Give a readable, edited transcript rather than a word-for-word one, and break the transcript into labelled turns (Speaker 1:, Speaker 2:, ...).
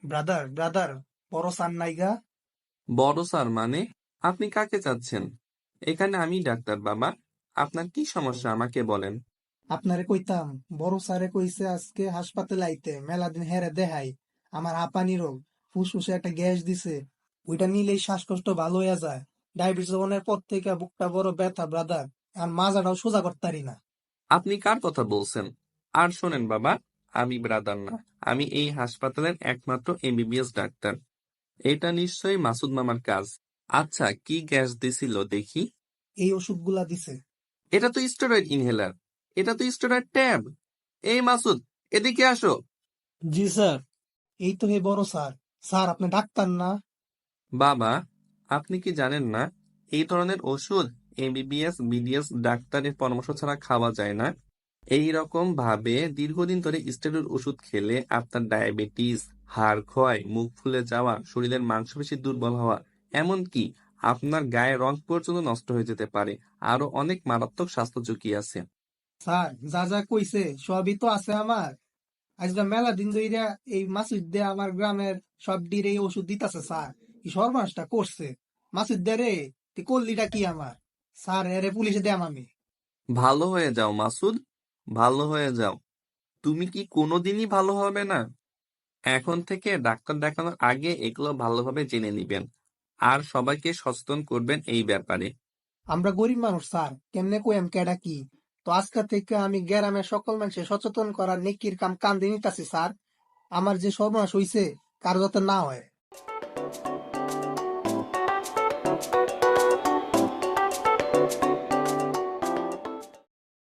Speaker 1: Brother brother, বড় সান নাইগা।
Speaker 2: বড় sir মানে? আপনি কাকে চাচ্ছেন? এখানে আমি ডাক্তার বাবা। আপনার কি সমস্যা আমাকে বলেন।
Speaker 1: আপনারে কইতাম, বড় স্যারে কইছে আজকে হাসপাতালে আইতে, মেলা দিন হেরে দেখাই। আমার হাঁপানি রোগ, ফুসফুসে একটা গ্যাস দিছে, ওইটা নিলেই শ্বাসকষ্ট ভালো হইয়া যায়। ডায়াবেটিস হওয়ার পর থেকে বুকটা বড় ব্যথা ব্রাদার, আর মাজাটাও সোজা করতারি না।
Speaker 2: আপনি কার কথা বলছেন? আর শোনেন বাবা, আমি ব্রাদার না, আমি এই হাসপাতালের একমাত্র এমবিবিএস ডাক্তার। এটা নিশ্চয়ই মাসুদ মামার কাজ। আচ্ছা, কি গ্যাস দিছিল দেখি?
Speaker 1: এই ওষুধগুলা দিছে।
Speaker 2: এটা তো স্টেরয়েড ইনহেলার, এটা তো স্টেরয়েড ট্যাব। এই মাসুদ, এদিকে আসো।
Speaker 1: জি স্যার। এই তো হে বড় স্যার। স্যার আপনি ডাক্তার না?
Speaker 2: বাবা, আপনি কি জানেন না এই ধরনের ওষুধ এমবিবিএস বিডিএস ডাক্তারের পরামর্শ ছাড়া খাওয়া যায় না? এই রকম ভাবে দীর্ঘদিন ধরে স্টেরয়েড ওষুধ খেলে আপনার ডায়াবেটিস, হাড় ক্ষয়, মুখ ফুলে যাওয়া, শরীরের মাংসপেশি দুর্বল হওয়া, এমনকি আপনার গায়ের রং পর্যন্ত নষ্ট হয়ে যেতে পারে। আরো অনেক মারাত্মক স্বাস্থ্য ঝুঁকি আছে।
Speaker 1: স্যার যা যা কইছে সবই তো আছে আমার। আজকে মেলা দিন ধইরা এই মাসুদ দে আমার গ্রামের সব ডির এই ওষুধ দিতাছে স্যার। এই সর্বনাশটা করছে মাসুদ দে রে। তুই করলিটা কি আমার? স্যার এরে পুলিশে দেম আমি।
Speaker 2: ভালো হয়ে যাও মাসুদ, ভালো হয়ে যাও। তুমি কি কোনোদিনই ভালো হবে না? এখন থেকে ডাক্তার দেখানোর আগে এগুলো ভালোভাবে জেনে নিবেন, আর সবাইকে সচেতন করবেন এই ব্যাপারে।
Speaker 1: আমরা গরিব মানুষ স্যার, কেমনে কইম কেডা কি। তো আজকে থেকে আমি গ্রামের সকল মানুষের সচেতন করার নেকির কাম কান্দে নিতাছি স্যার। আমার যে সর্বনাশ হইছে কারো যাতে না হয়।